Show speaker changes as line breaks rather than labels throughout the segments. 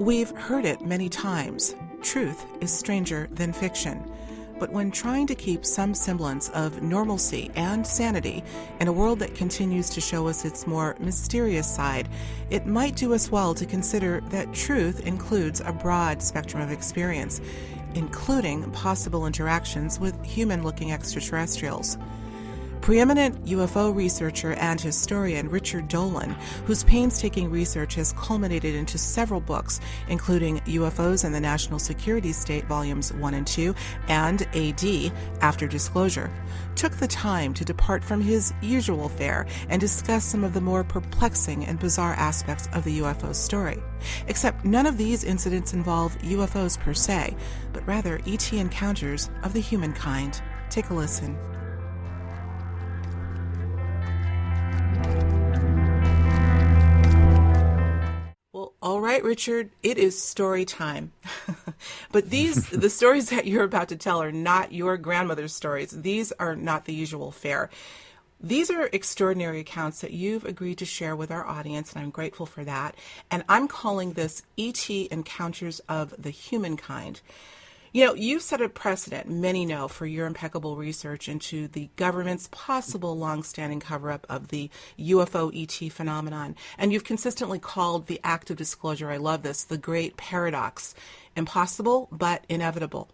We've heard it many times. Truth is stranger than fiction. But when trying to keep some semblance of normalcy and sanity in a world that continues to show us its more mysterious side, it might do us well to consider that truth includes a broad spectrum of experience, including possible interactions with human-looking extraterrestrials. Preeminent UFO researcher and historian Richard Dolan, whose painstaking research has culminated into several books, including UFOs and the National Security State Volumes 1 and 2 and AD, After Disclosure, took the time to depart from his usual fare and discuss some of the more perplexing and bizarre aspects of the UFO story. Except none of these incidents involve UFOs per se, but rather ET encounters of the humankind. Take a listen. All right, Richard, it is story time. But the stories that you're about to tell are not your grandmother's stories. These are not the usual fare. These are extraordinary accounts that you've agreed to share with our audience, and I'm grateful for that. And I'm calling this ET Encounters of the Humankind. You know, you've set a precedent, many know, for your impeccable research into the government's possible long-standing cover-up of the UFO ET phenomenon. And you've consistently called the act of disclosure, I love this, the great paradox. Impossible, but inevitable.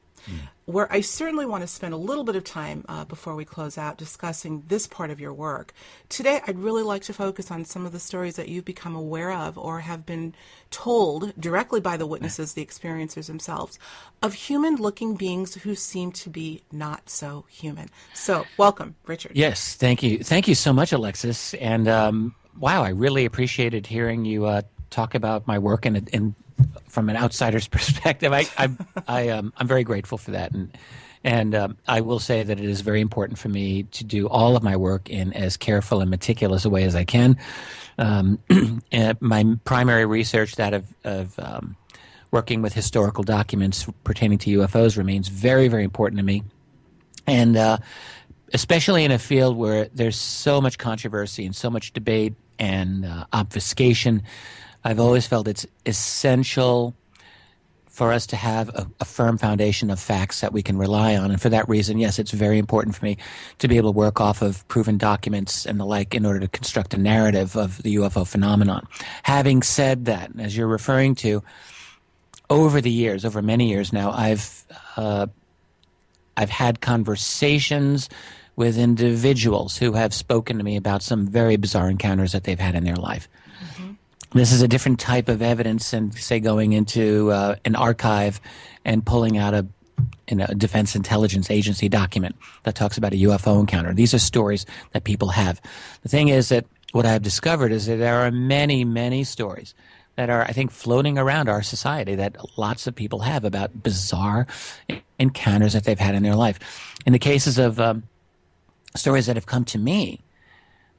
Where I certainly want to spend a little bit of time before we close out discussing this part of your work. Today, I'd really like to focus on some of the stories that you've become aware of or have been told directly by the witnesses, the experiencers themselves, of human-looking beings who seem to be not so human. So, welcome, Richard.
Yes, thank you. Thank you so much, Alexis. And wow, I really appreciated hearing you talk about my work and from an outsider's perspective. I'm very grateful for that, and I will say that it is very important for me to do all of my work in as careful and meticulous a way as I can. My primary research, that of working with historical documents pertaining to UFOs, remains very, very important to me, and especially in a field where there's so much controversy and so much debate and obfuscation. I've always felt it's essential for us to have a firm foundation of facts that we can rely on. And for that reason, yes, it's very important for me to be able to work off of proven documents and the like in order to construct a narrative of the UFO phenomenon. Having said that, as you're referring to, over the years, over many years now, I've had conversations with individuals who have spoken to me about some very bizarre encounters that they've had in their life. Mm-hmm. This is a different type of evidence than, say, going into an archive and pulling out a Defense Intelligence Agency document that talks about a UFO encounter. These are stories that people have. The thing is that what I've discovered is that there are many, many stories that are, I think, floating around our society that lots of people have about bizarre encounters that they've had in their life. In the cases of stories that have come to me,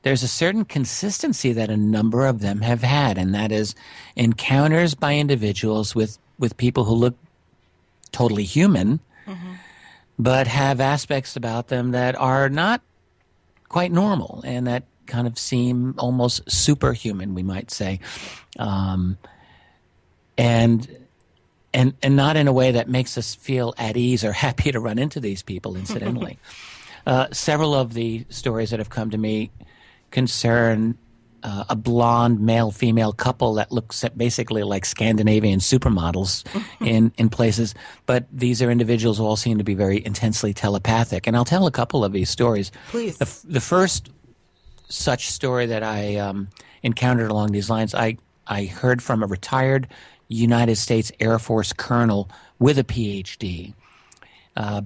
there's a certain consistency that a number of them have had, and that is encounters by individuals with people who look totally human, mm-hmm. but have aspects about them that are not quite normal and that kind of seem almost superhuman, we might say, and not in a way that makes us feel at ease or happy to run into these people, incidentally. Several of the stories that have come to me concern a blonde male-female couple that looks basically like Scandinavian supermodels in places, but these are individuals who all seem to be very intensely telepathic. And I'll tell a couple of these stories.
Please.
The first such story that I encountered along these lines, I heard from a retired United States Air Force colonel with a PhD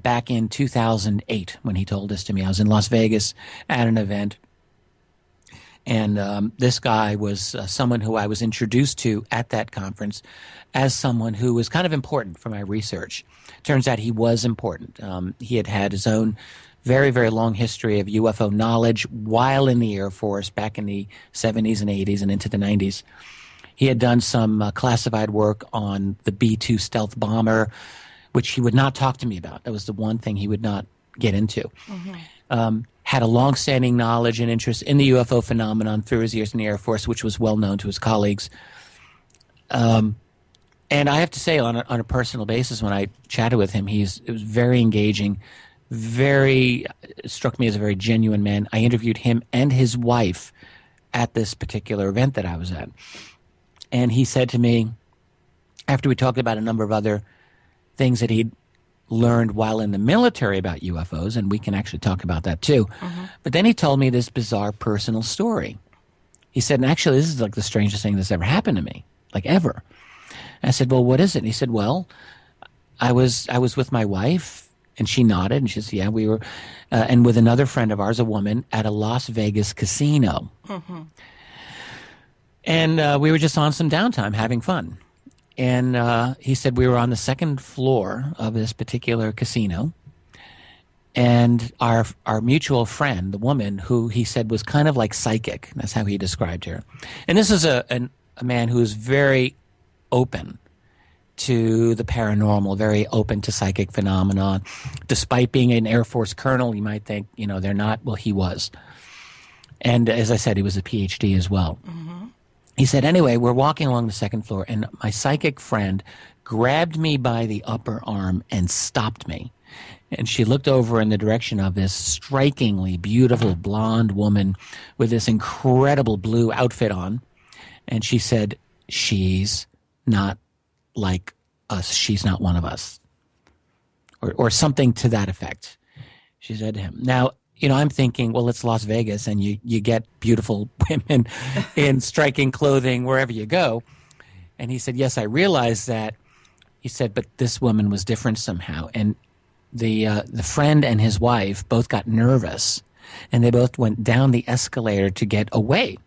back in 2008 when he told this to me. I was in Las Vegas at an event. And this guy was someone who I was introduced to at that conference as someone who was kind of important for my research. Turns out he was important. He had had his own very, very long history of UFO knowledge while in the Air Force back in the 70s and 80s and into the 90s. He had done some classified work on the B-2 stealth bomber, which he would not talk to me about. That was the one thing he would not get into. Mm-hmm. Had a long-standing knowledge and interest in the UFO phenomenon through his years in the Air Force, which was well known to his colleagues. And I have to say, on a personal basis, when I chatted with him, it was very engaging, it struck me as a very genuine man. I interviewed him and his wife at this particular event that I was at. And he said to me, after we talked about a number of other things that he'd learned while in the military about UFOs, and we can actually talk about that too, but then he told me this bizarre personal story. He said, and actually this is like the strangest thing that's ever happened to me, like ever. And I said, well, what is it? And he said, well, I was with my wife, and she nodded, and she said, yeah, we were, and with another friend of ours, a woman, at a Las Vegas casino. And we were just on some downtime, having fun. And he said we were on the second floor of this particular casino, and our mutual friend, the woman who he said was kind of like psychic, that's how he described her. And this is a man who is very open to the paranormal, very open to psychic phenomena. Despite being an Air Force colonel, you might think, they're not. Well, he was. And as I said, he was a PhD as well. He said, anyway, we're walking along the second floor, and my psychic friend grabbed me by the upper arm and stopped me. And she looked over in the direction of this strikingly beautiful blonde woman with this incredible blue outfit on. And she said, she's not like us. She's not one of us. Or something to that effect, she said to him. Now, I'm thinking, well, it's Las Vegas, and you get beautiful women in striking clothing wherever you go. And he said, yes, I realize that. He said, but this woman was different somehow. And the friend and his wife both got nervous, and they both went down the escalator to get away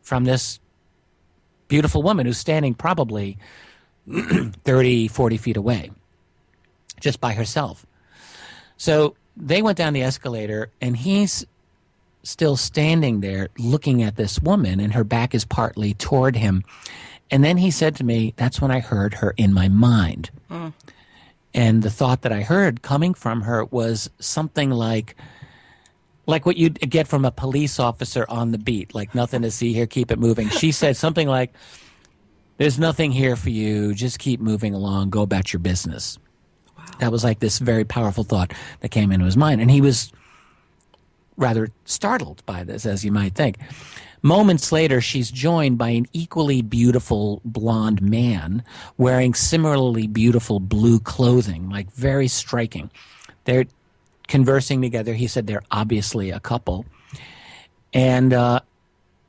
from this beautiful woman who's standing probably 30, 40 feet away, just by herself. So they went down the escalator, and he's still standing there looking at this woman, and her back is partly toward him. And then he said to me, that's when I heard her in my mind. And the thought that I heard coming from her was something like what you'd get from a police officer on the beat, like, nothing to see here, keep it moving. She said something like, there's nothing here for you, just keep moving along, go about your business. That was like this very powerful thought that came into his mind. And he was rather startled by this, as you might think. Moments later, she's joined by an equally beautiful blonde man wearing similarly beautiful blue clothing, like very striking. They're conversing together. He said they're obviously a couple. And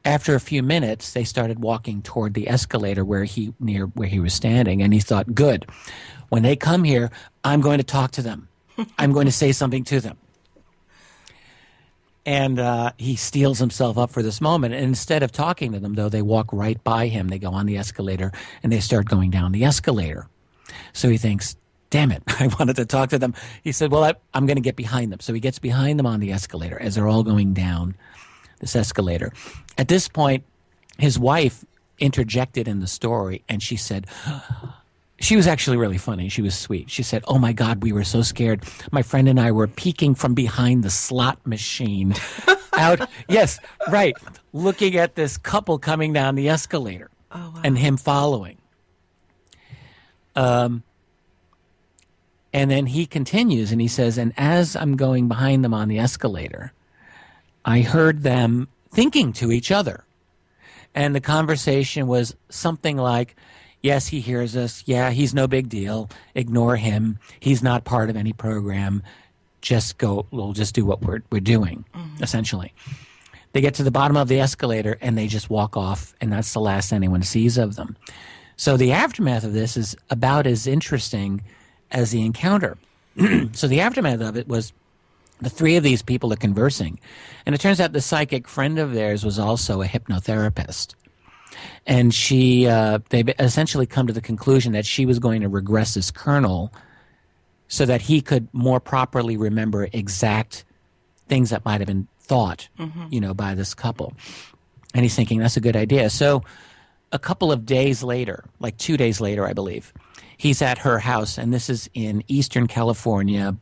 after a few minutes, they started walking toward the escalator where he was standing. And he thought, good. When they come here, I'm going to talk to them. I'm going to say something to them. And he steels himself up for this moment. And instead of talking to them, though, they walk right by him. They go on the escalator, and they start going down the escalator. So he thinks, damn it, I wanted to talk to them. He said, well, I'm going to get behind them. So he gets behind them on the escalator as they're all going down this escalator. At this point, his wife interjected in the story, and she said, she was actually really funny. She was sweet. She said, oh, my God, we were so scared. My friend and I were peeking from behind the slot machine out. Yes, right. Looking at this couple coming down the escalator.
Oh, wow.
And him following. And then he continues, and he says, and as I'm going behind them on the escalator, I heard them thinking to each other. And the conversation was something like, yes, he hears us. Yeah, he's no big deal. Ignore him. He's not part of any program. We'll just do what we're doing, essentially. They get to the bottom of the escalator, and they just walk off, and that's the last anyone sees of them. So the aftermath of this is about as interesting as the encounter. So the aftermath of it was the three of these people are conversing. And it turns out the psychic friend of theirs was also a hypnotherapist. And they essentially come to the conclusion that she was going to regress this colonel so that he could more properly remember exact things that might have been thought, by this couple. And he's thinking, that's a good idea. So a couple of days later, like 2 days later, I believe, he's at her house, and this is in Eastern California,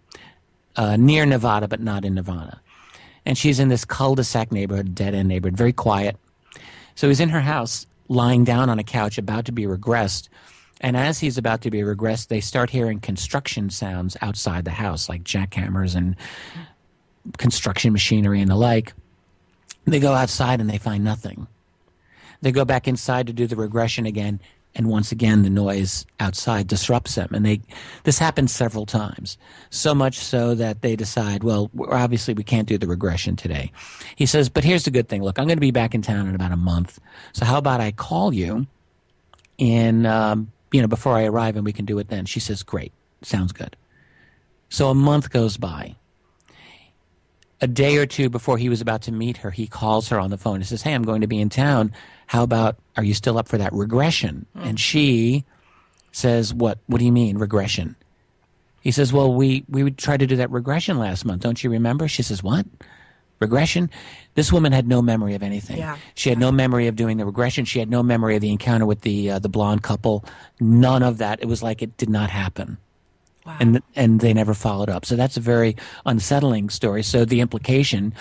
near Nevada, but not in Nevada. And she's in this cul-de-sac neighborhood, dead-end neighborhood, very quiet. So he's in her house, lying down on a couch, about to be regressed, And as he's about to be regressed, they start hearing construction sounds outside the house, like jackhammers and construction machinery and the like. They go outside and they find nothing. They go back inside to do the regression again, and once again the noise outside disrupts them. And this happens several times, so much so that they decide, well, obviously we can't do the regression today. He says, but here's the good thing. Look, I'm going to be back in town in about a month, so how about I call you before I arrive, and we can do it then. She says, great, sounds good. So a month goes by. A day or two before he was about to meet her, he calls her on the phone and says, hey, I'm going to be in town. How about, are you still up for that regression? And she says, what do you mean, regression? He says, well, we tried to do that regression last month. Don't you remember? She says, what? Regression? This woman had no memory of anything.
Yeah.
She had no memory of doing the regression. She had no memory of the encounter with the blonde couple. None of that. It was like it did not happen.
Wow.
And they never followed up. So that's a very unsettling story. So the implication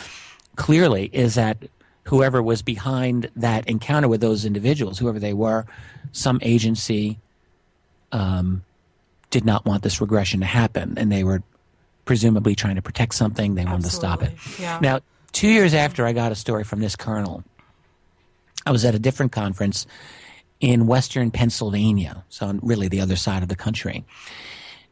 clearly is that whoever was behind that encounter with those individuals, whoever they were, some agency did not want this regression to happen, and they were presumably trying to protect something. They wanted to stop it.
Yeah.
Now, 2 years after I got a story from this colonel, I was at a different conference in western Pennsylvania, so on really the other side of the country.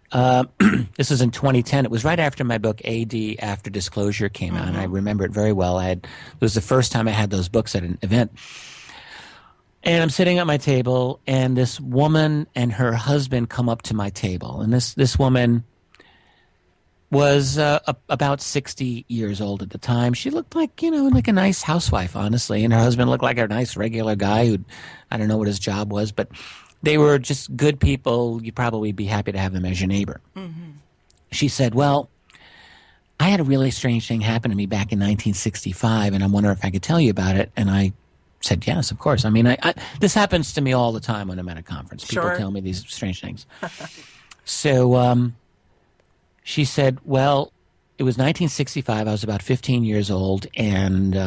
This was in 2010. It was right after my book AD After Disclosure came out, and I remember it very well. It was the first time I had those books at an event. And I'm sitting at my table, and this woman and her husband come up to my table. And this woman was about 60 years old at the time. She looked like a nice housewife, honestly. And her husband looked like a nice regular guy who, I don't know what his job was, but they were just good people. You'd probably be happy to have them as your neighbor. Mm-hmm. She said, well, I had a really strange thing happen to me back in 1965, and I wonder if I could tell you about it. And I said, yes, of course. I mean, this happens to me all the time when I'm at a conference. People tell me these strange things. So she said, well, it was 1965. I was about 15 years old, and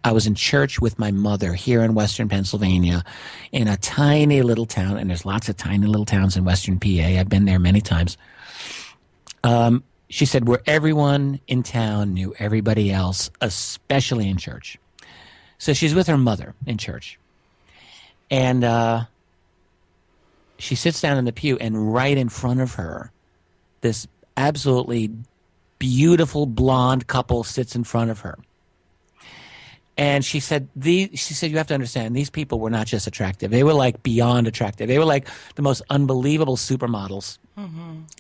I was in church with my mother here in western Pennsylvania in a tiny little town, and there's lots of tiny little towns in western PA. I've been there many times. She said, where everyone in town knew everybody else, especially in church. So she's with her mother in church. And she sits down in the pew, and right in front of her, this absolutely beautiful blonde couple sits in front of her. And she said, you have to understand, these people were not just attractive. They were like beyond attractive. They were like the most unbelievable supermodels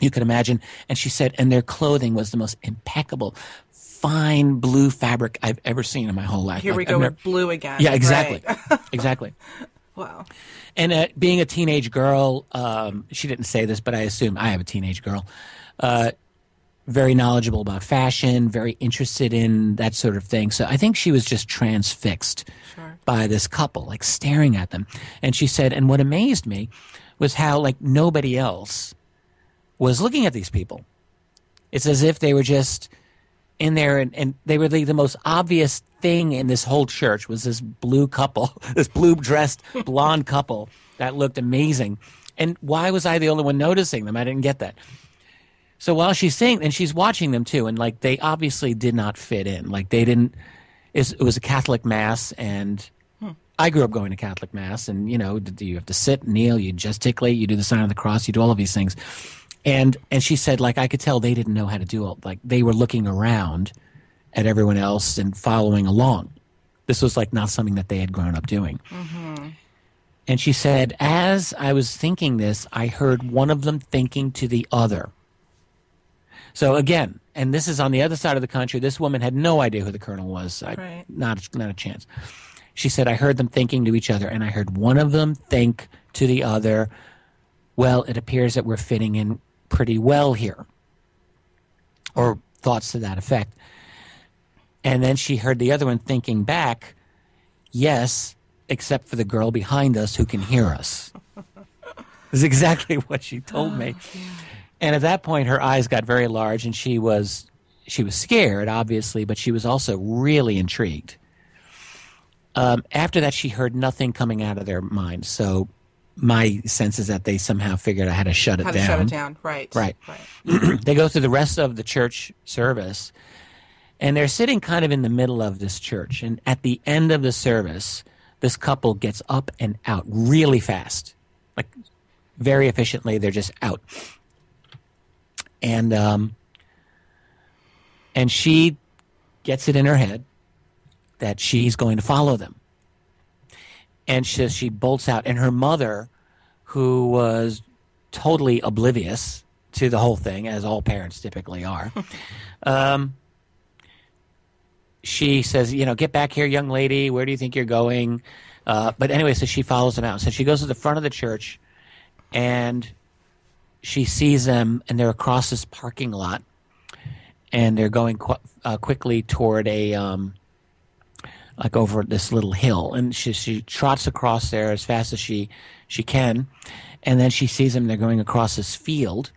you could imagine. And she said, and their clothing was the most impeccable, fine blue fabric I've ever seen in my whole life.
Here we go with blue again.
Yeah, exactly.
Right.
Exactly.
Wow.
And being a teenage girl, she didn't say this, but I assume I have a teenage girl, very knowledgeable about fashion, very interested in that sort of thing. So I think she was just transfixed by this couple, like staring at them. And she said, and what amazed me was how like nobody else was looking at these people. It's as if they were just in there, and they were the most obvious thing in this whole church was this blue couple, this blue-dressed blonde couple that looked amazing. And why was I the only one noticing them? I didn't get that. So while she's saying, and she's watching them too, and like they obviously did not fit in. Like they didn't. It was a Catholic mass, and I grew up going to Catholic mass, and you have to sit, kneel, you gesticulate, you do the sign of the cross, you do all of these things. And she said, like, I could tell they didn't know how to do it. Like, they were looking around at everyone else and following along. This was, like, not something that they had grown up doing. Mm-hmm. And she said, as I was thinking this, I heard one of them thinking to the other. So, again, and this is on the other side of the country. This woman had no idea who the colonel was. Not a chance. She said, I heard them thinking to each other, and I heard one of them think to the other, well, it appears that we're fitting in pretty well here, or thoughts to that effect. And then she heard the other one thinking back, yes, except for the girl behind us who can hear us. This is exactly what she told me. Yeah. And at that point, her eyes got very large, and she was scared, obviously, but she was also really intrigued. After that, she heard nothing coming out of their minds. So my sense is that they somehow figured out how to shut it down.
Shut it down, right.
Right. They go through the rest of the church service, and they're sitting kind of in the middle of this church. And at the end of the service, this couple gets up and out really fast, like very efficiently. They're just out. And she gets it in her head that she's going to follow them. And she bolts out. And her mother, who was totally oblivious to the whole thing, as all parents typically are, she says, get back here, young lady. Where do you think you're going? But anyway, so she follows them out. So she goes to the front of the church, and she sees them, and they're across this parking lot, and they're going quickly toward like over this little hill, and she trots across there as fast as she can, and then she sees them. They're going across this field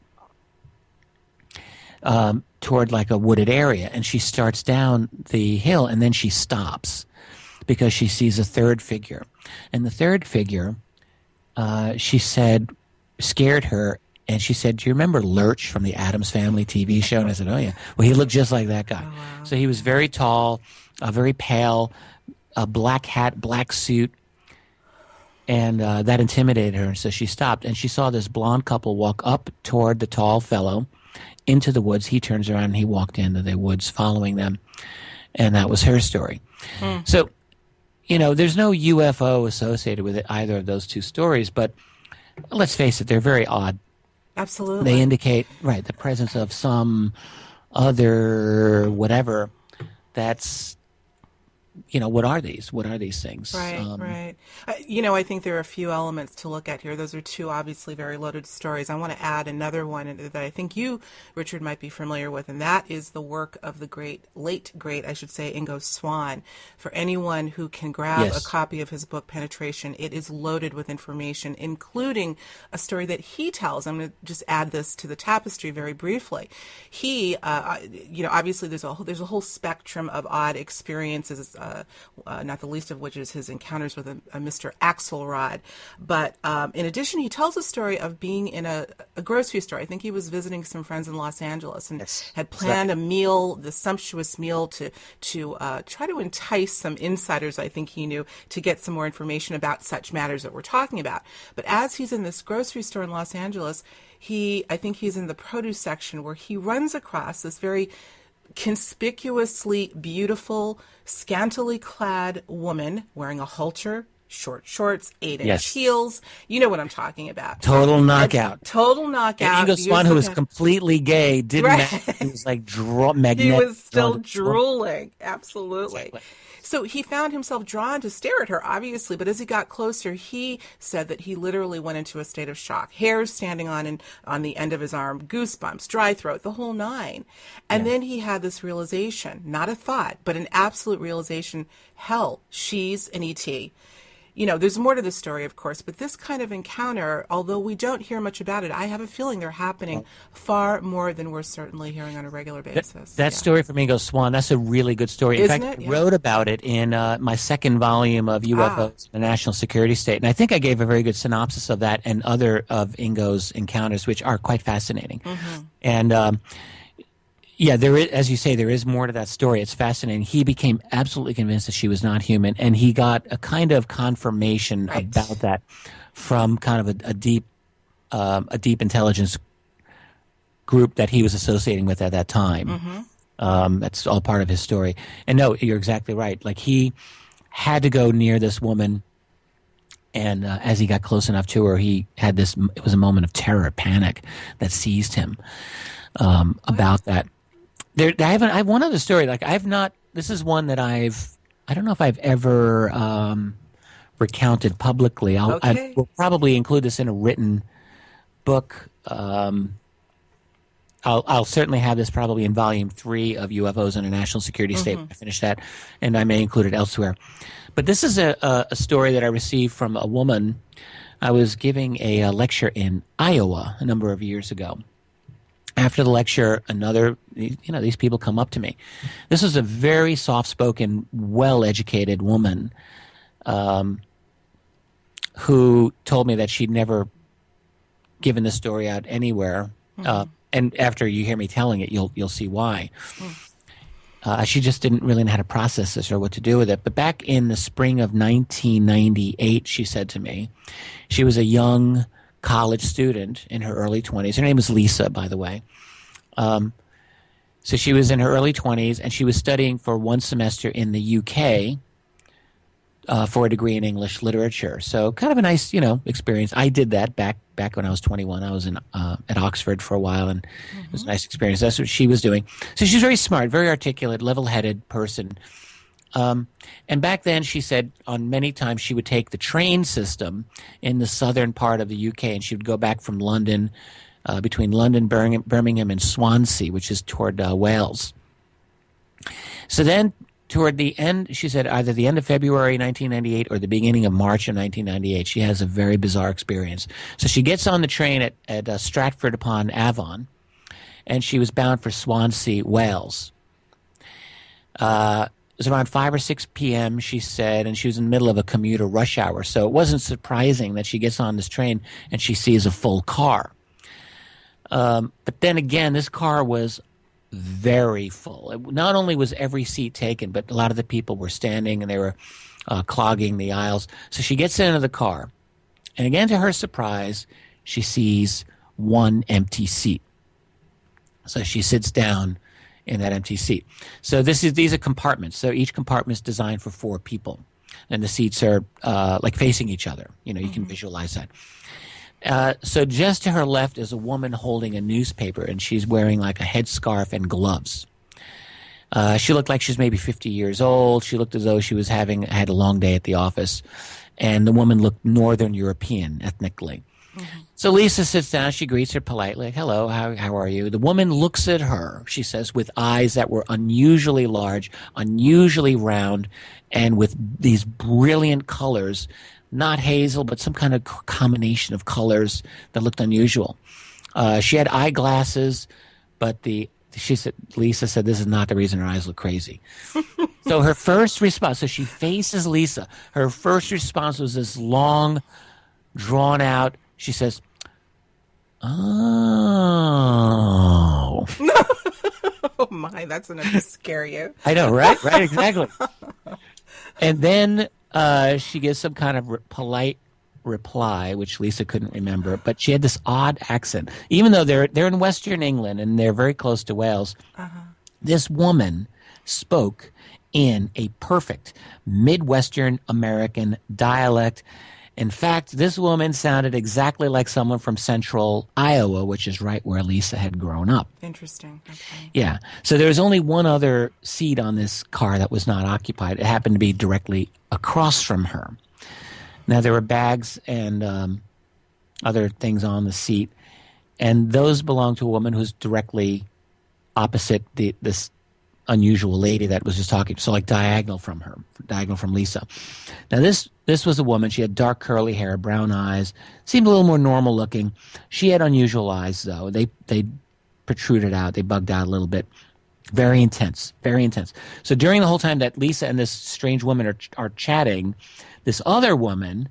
toward like a wooded area, and she starts down the hill, and then she stops because she sees a third figure, and the third figure, she said, scared her. And she said, do you remember Lurch from the Addams Family TV show? And I said, oh, yeah. Well, he looked just like that guy. Oh, wow. So he was very tall, very pale, a black hat, black suit. And that intimidated her. So she stopped. And she saw this blonde couple walk up toward the tall fellow into the woods. He turns around and he walked into the woods following them. And that was her story. So, there's no UFO associated with it, either of those two stories. But let's face it, they're very odd.
Absolutely.
They indicate, the presence of some other whatever that's, what are these? What are these things?
Right. I think there are a few elements to look at here. Those are two obviously very loaded stories. I want to add another one that I think you, Richard, might be familiar with, and that is the work of the late great, Ingo Swann. For anyone who can grab a copy of his book, Penetration, it is loaded with information, including a story that he tells. I'm going to just add this to the tapestry very briefly. He, obviously there's a whole spectrum of odd experiences, not the least of which is his encounters with a Mr. Axelrod. But in addition, he tells a story of being in a grocery store. I think he was visiting some friends in Los Angeles and had planned a meal, the sumptuous meal, to try to entice some insiders, I think he knew, to get some more information about such matters that we're talking about. But as he's in this grocery store in Los Angeles, I think he's in the produce section where he runs across this very conspicuously beautiful, scantily clad woman wearing a halter, short shorts, 8-inch heels. You know what I'm talking about.
Total knockout.
Total knockout.
And Ingo Swann, who was completely gay, didn't matter. He was like magnetic.
He was still drooling. Absolutely. Exactly. So he found himself drawn to stare at her, obviously, but as he got closer, he said that he literally went into a state of shock. Hairs standing on the end of his arm, goosebumps, dry throat, the whole nine. And then he had this realization, not a thought, but an absolute realization, hell, she's an ET. There's more to the story, of course, but this kind of encounter, although we don't hear much about it, I have a feeling they're happening far more than we're certainly hearing on a regular basis.
That story from Ingo Swann, that's a really good story. In fact, I wrote about it in my second volume of UFOs, the National Security State, and I think I gave a very good synopsis of that and other of Ingo's encounters, which are quite fascinating. Mm-hmm. And there is, as you say, there is more to that story. It's fascinating. He became absolutely convinced that she was not human, and he got a kind of confirmation about that from kind of a deep intelligence group that he was associating with at that time. Mm-hmm. That's all part of his story. And no, you're exactly right. Like, he had to go near this woman, and as he got close enough to her, he had this. It was a moment of terror, panic that seized him about that. I have one other story. Like, this is one that I don't know if I've ever recounted publicly. I will probably include this in a written book. I'll certainly have this probably in volume 3 of UFOs and a National Security State when I finish that, and I may include it elsewhere. But this is a story that I received from a woman. I was giving a lecture in Iowa a number of years ago. After the lecture, these people come up to me. This was a very soft-spoken, well-educated woman. who told me that she'd never given the story out anywhere. And after you hear me telling it, you'll see why. She just didn't really know how to process this or what to do with it. But back in the spring of 1998, she said to me, she was a young college student in her early 20s. Her name was Lisa, by the way. So she was in her early 20s, and she was studying for one semester in the UK for a degree in English literature. So kind of a nice, experience. I did that back when I was 21. I was at Oxford for a while, and it was a nice experience. That's what she was doing. So she's very smart, very articulate, level-headed person. And back then, she said on many times she would take the train system in the southern part of the UK, and she would go back from London, between London, Birmingham, and Swansea, which is toward Wales. So then, toward the end, she said either the end of February 1998 or the beginning of March of 1998, she has a very bizarre experience. So she gets on the train at Stratford-upon-Avon, and she was bound for Swansea, Wales. It was around 5 or 6 p.m., she said, and she was in the middle of a commuter rush hour. So it wasn't surprising that she gets on this train and she sees a full car. But then again, this car was very full. Not only was every seat taken, but a lot of the people were standing and they were clogging the aisles. So she gets into the car, and again, to her surprise, she sees one empty seat. So she sits down in that empty seat. So these are compartments. So each compartment is designed for 4 people, and the seats are like facing each other. You can visualize that. So just to her left is a woman holding a newspaper, and she's wearing like a headscarf and gloves. She looked like she's maybe 50 years old. She looked as though she had a long day at the office, and the woman looked Northern European ethnically. So Lisa sits down. She greets her politely. Hello, how are you? The woman looks at her, she says, with eyes that were unusually large, unusually round, and with these brilliant colors. Not hazel, but some kind of combination of colors that looked unusual. She had eyeglasses, but Lisa said this is not the reason her eyes look crazy. So her first response, so she faces Lisa. Her first response was this long, drawn out. She says, "Oh."
Oh my, that's enough to scare you.
I know, right? Right, exactly. And then she gives some kind of polite reply, which Lisa couldn't remember, but she had this odd accent. Even though they're in Western England and they're very close to Wales, this woman spoke in a perfect Midwestern American dialect. In fact, this woman sounded exactly like someone from central Iowa, which is right where Lisa had grown up.
Interesting. Okay.
Yeah. So there was only one other seat on this car that was not occupied. It happened to be directly across from her. Now, there were bags and other things on the seat, and those belonged to a woman who's directly opposite this unusual lady that was just talking, so like diagonal from Lisa. Now, this was a woman. She had dark curly hair, brown eyes, seemed a little more normal looking. She had unusual eyes, though. They protruded out. They bugged out a little bit. Very intense, very intense. So during the whole time that Lisa and this strange woman are chatting, this other woman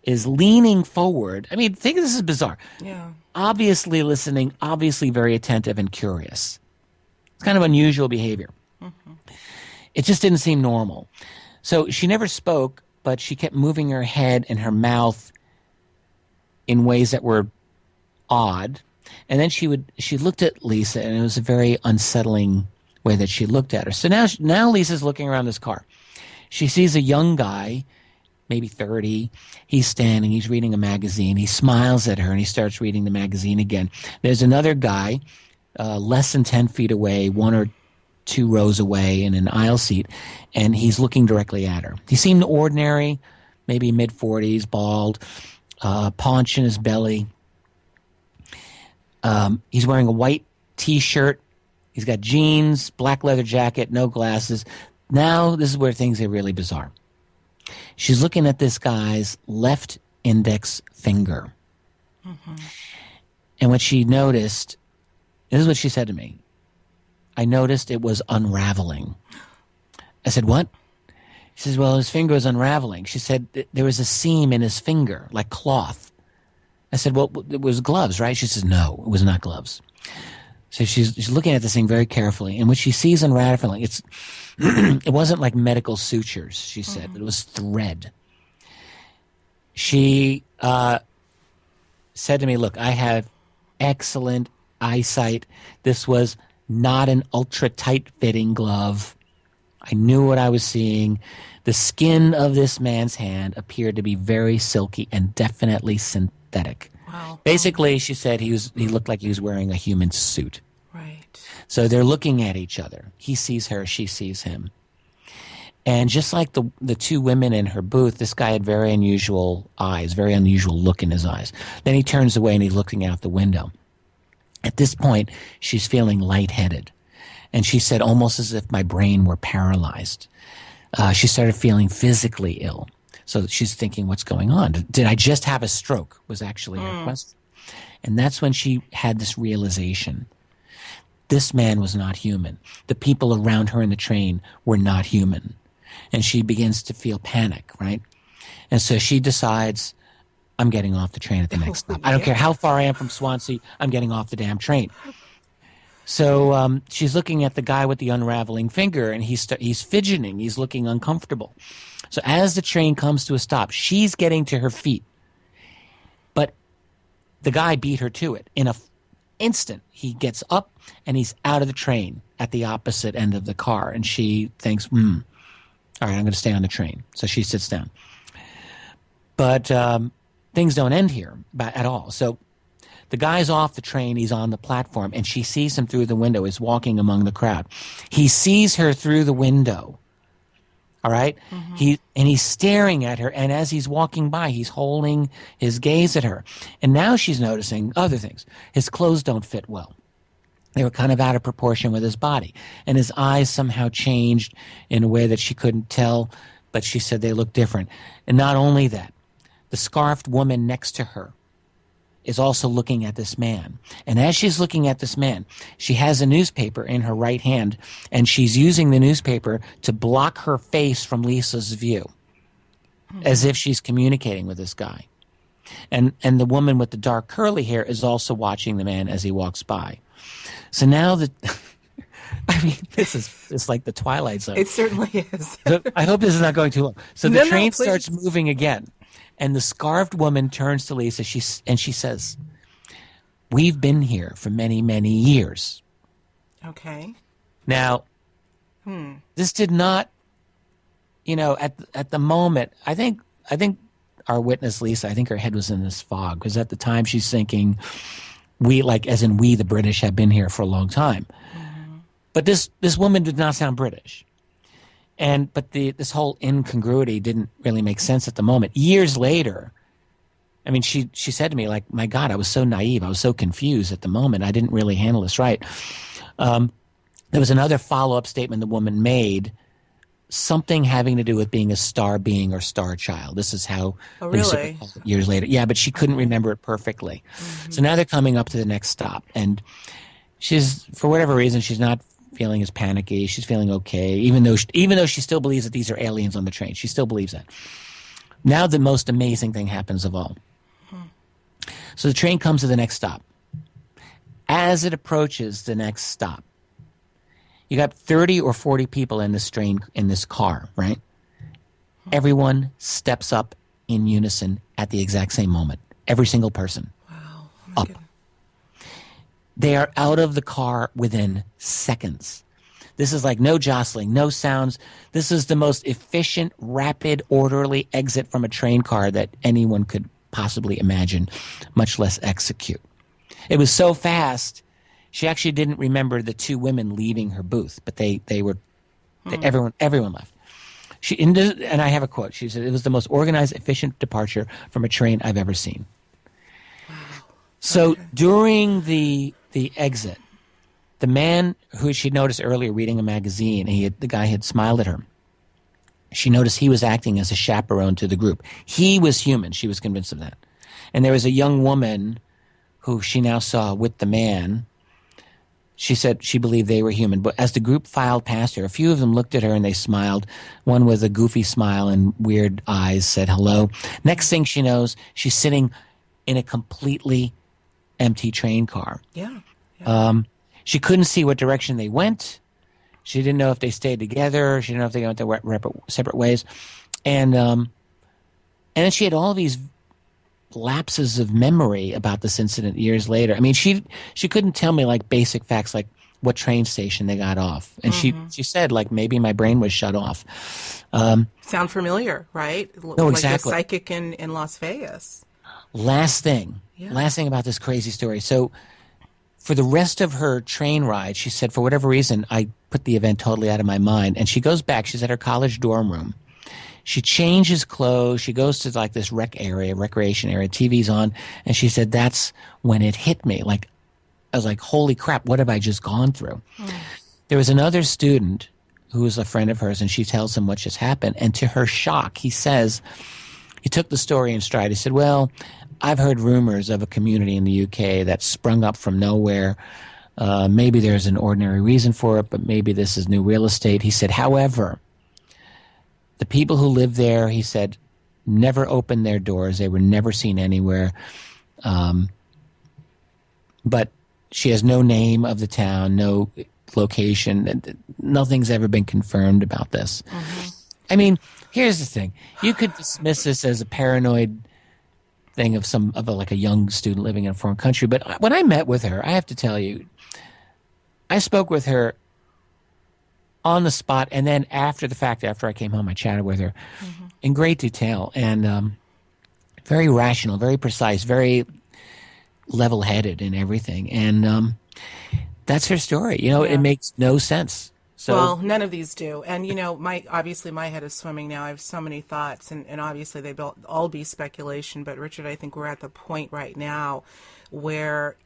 is leaning forward. I mean, think this is bizarre.
Yeah.
Obviously listening, obviously very attentive and curious. It's kind of unusual behavior. It just didn't seem normal. So she never spoke, but she kept moving her head and her mouth in ways that were odd. And then she looked at Lisa, and it was a very unsettling way that she looked at her. So now Lisa's looking around this car. She sees a young guy, maybe 30. He's standing. He's reading a magazine. He smiles at her, and he starts reading the magazine again. There's another guy less than 10 feet away, 1 or 2 rows away in an aisle seat, and he's looking directly at her. He seemed ordinary, maybe mid-40s, bald, paunch in his belly. He's wearing a white T-shirt. He's got jeans, black leather jacket, no glasses. Now, this is where things are really bizarre. She's looking at this guy's left index finger. And what she noticed, this is what she said to me. I noticed it was unraveling. I said, what? She says, well, his finger was unraveling. She said there was a seam in his finger, like cloth. I said, well, it was gloves, right? She says, no, it was not gloves. So she's looking at this thing very carefully, and what she sees unraveling, it wasn't like medical sutures, she said. It was thread. She said to me, look, I have excellent eyesight. This was not an ultra tight fitting glove. I knew what I was seeing. The skin of this man's hand appeared to be very silky and definitely synthetic.
Wow.
Basically, she said he looked like he was wearing a human suit.
Right.
So they're looking at each other. He sees her, she sees him. And just like the two women in her booth, this guy had very unusual eyes, very unusual look in his eyes. Then he turns away and he's looking out the window. At this point, she's feeling lightheaded. And she said, almost as if my brain were paralyzed. She started feeling physically ill. So she's thinking, what's going on? Did I just have a stroke? Was actually her question. And that's when she had this realization. This man was not human. The people around her in the train were not human. And she begins to feel panic, right? And so she decides, I'm getting off the train at the next stop. I don't care how far I am from Swansea, I'm getting off the damn train. So she's looking at the guy with the unraveling finger, and he's fidgeting. He's looking uncomfortable. So as the train comes to a stop, she's getting to her feet. But the guy beat her to it. In an instant, he gets up, and he's out of the train at the opposite end of the car. And she thinks, all right, I'm going to stay on the train. So she sits down. But things don't end here at all. So the guy's off the train. He's on the platform, and she sees him through the window. He's walking among the crowd. He sees her through the window. All right? He's staring at her, and as he's walking by, he's holding his gaze at her. And now she's noticing other things. His clothes don't fit well. They were kind of out of proportion with his body. And his eyes somehow changed in a way that she couldn't tell, but she said they looked different. And not only that, the scarfed woman next to her is also looking at this man. And as she's looking at this man, she has a newspaper in her right hand, and she's using the newspaper to block her face from Lisa's view, as if she's communicating with this guy. And the woman with the dark curly hair is also watching the man as he walks by. So now I mean, it's like the Twilight Zone.
It certainly is.
So I hope this is not going too long. So the train starts moving again. And the scarfed woman turns to Lisa and she says, we've been here for many, many years.
Okay.
Now, this did not, at the moment, I think our witness, Lisa, I think her head was in this fog, because at the time she's thinking, we, the British, have been here for a long time. But this woman did not sound British. But this whole incongruity didn't really make sense at the moment. Years later, I mean, she said to me, like, my God, I was so naive. I was so confused at the moment. I didn't really handle this right. There was another follow-up statement the woman made, something having to do with being a star being or star child. This is how
really?
Years later. Yeah, but she couldn't remember it perfectly. So now they're coming up to the next stop. And she's, for whatever reason, she's not feeling as panicky. She's feeling okay, even though she still believes that these are aliens on the train. She still believes that. Now the most amazing thing happens of all. So the train comes to the next stop. As it approaches the next stop, you got 30 or 40 people in this train, in this car, right? Everyone steps up in unison at the exact same moment. Every single person.
Wow.
Up. They are out of the car within seconds. This is like no jostling, no sounds. This is the most efficient, rapid, orderly exit from a train car that anyone could possibly imagine, much less execute. It was so fast, she actually didn't remember the two women leaving her booth, but everyone left. And I have a quote. She said, it was the most organized, efficient departure from a train I've ever seen.
Wow.
So during the exit, the man who she'd noticed earlier reading a magazine, the guy had smiled at her. She noticed he was acting as a chaperone to the group. He was human. She was convinced of that. And there was a young woman who she now saw with the man. she said she believed they were human. But as the group filed past her, a few of them looked at her and they smiled. One with a goofy smile and weird eyes said hello. Next thing she knows, she's sitting in a completely empty train car.
Yeah.
She couldn't see what direction they went. She didn't know if they stayed together. She didn't know if they went their separate ways. And then she had all these lapses of memory about this incident years later. I mean, she couldn't tell me like basic facts like what train station they got off. And she said like maybe my brain was shut off.
Sound familiar, right?
No,
like
exactly.
the psychic in Las Vegas.
Last thing about this crazy story. So for the rest of her train ride, she said, for whatever reason, I put the event totally out of my mind. And she goes back. She's at her college dorm room. She changes clothes. She goes to like this recreation area. TV's on. And she said, that's when it hit me. Like, I was like, holy crap, what have I just gone through? There was another student who was a friend of hers, and she tells him what just happened. And to her shock, he says, he took the story in stride. He said, well, I've heard rumors of a community in the UK that sprung up from nowhere. Maybe there's an ordinary reason for it, but maybe this is new real estate. He said, however, the people who live there, he said, never opened their doors. They were never seen anywhere. But she has no name of the town, no location. Nothing's ever been confirmed about this. I mean, here's the thing. You could dismiss this as a paranoid thing of like a young student living in a foreign country. But when I met with her, I have to tell you, I spoke with her on the spot, and then after the fact, after I came home, I chatted with her in great detail, and very rational, very precise, very level-headed in everything. And that's her story. It makes no sense. So,
well, none of these do. And, obviously my head is swimming now. I have so many thoughts, and obviously they all be speculation. But, Richard, I think we're at the point right now where,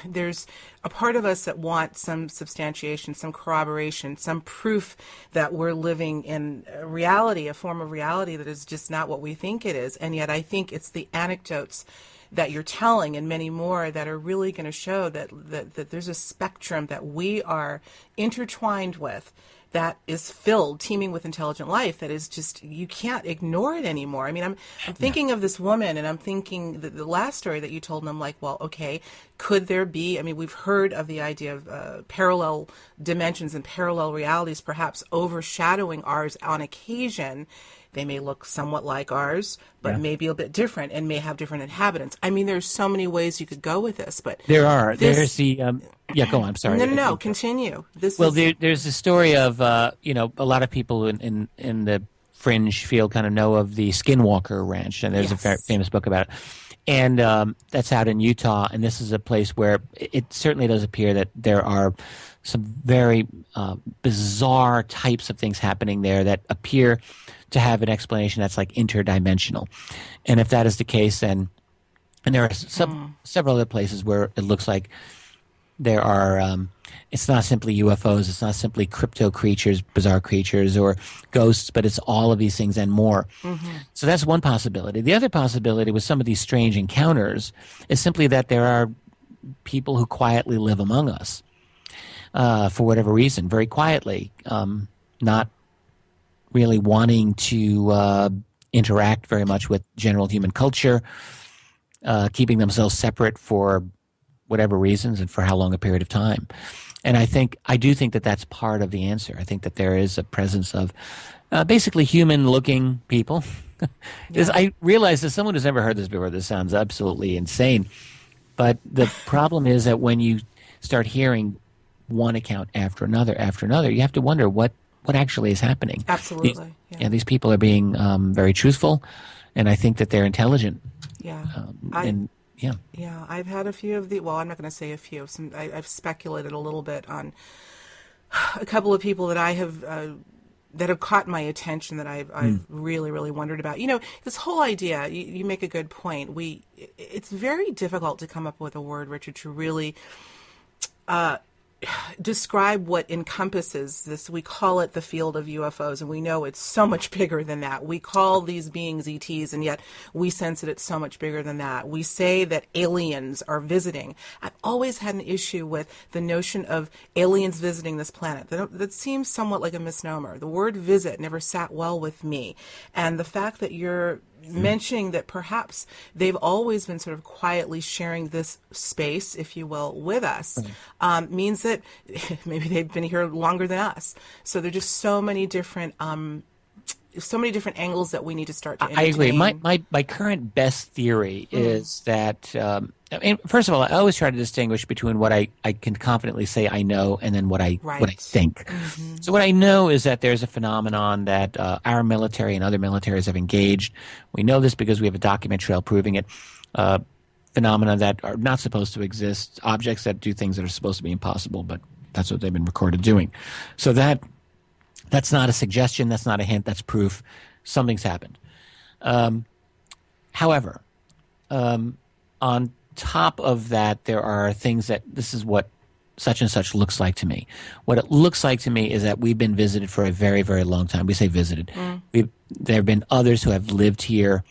there's a part of us that wants some substantiation, some corroboration, some proof that we're living in a reality, a form of reality that is just not what we think it is. And yet I think it's the anecdotes that you're telling and many more that are really going to show that there's a spectrum that we are intertwined with that is teeming with intelligent life, that is just, you can't ignore it anymore. I mean, I'm thinking of this woman, and I'm thinking the last story that you told, and I'm like, well, okay, could there be, I mean, we've heard of the idea of parallel dimensions and parallel realities perhaps overshadowing ours on occasion. They may look somewhat like ours, but maybe a bit different and may have different inhabitants. I mean, there's so many ways you could go with this, but
there are. There's the go on. I'm sorry.
No. Continue.
There's the story of a lot of people in the fringe field kind of know of the Skinwalker Ranch, and there's a famous book about it, and that's out in Utah. And this is a place where it certainly does appear that there are some very bizarre types of things happening there that appear to have an explanation that's like interdimensional. And if that is the case, then, and there are several other places where it looks like there are, it's not simply UFOs, it's not simply crypto creatures, bizarre creatures, or ghosts, but it's all of these things and more. So that's one possibility. The other possibility with some of these strange encounters is simply that there are people who quietly live among us for whatever reason, very quietly, not really wanting to interact very much with general human culture, keeping themselves separate for whatever reasons and for how long a period of time. And I do think that that's part of the answer. I think that there is a presence of basically human-looking people. I realize that someone who's never heard this before, this sounds absolutely insane. But the problem is that when you start hearing one account after another, you have to wonder what actually is happening.
Absolutely.
These people are being very truthful, and I think that they're intelligent.
I've had a few of well, I'm not going to say a few. I've speculated a little bit on a couple of people that I have that have caught my attention that I've really, really wondered about. This whole idea, you make a good point. It's very difficult to come up with a word, Richard, to really describe what encompasses this. We call it the field of UFOs, and we know it's so much bigger than that. We call these beings ETs, and yet we sense that it's so much bigger than that. We say that aliens are visiting. I've always had an issue with the notion of aliens visiting this planet. That seems somewhat like a misnomer. The word visit never sat well with me. And the fact that you're mentioning that perhaps they've always been sort of quietly sharing this space, if you will, with us, means that maybe they've been here longer than us. So there are just so many different angles that we need to start to entertain.
I agree. My current best theory is that, first of all, I always try to distinguish between what I can confidently say I know and then what I think. So what I know is that there's a phenomenon that our military and other militaries have engaged. We know this because we have a document trail proving it. Phenomena that are not supposed to exist, objects that do things that are supposed to be impossible, but that's what they've been recorded doing. So that's not a suggestion, that's not a hint, that's proof something's happened. However, on top of that, there are things that this is what such and such looks like to me. What it looks like to me is that we've been visited for a very, very long time. We say visited. There have been others who have lived here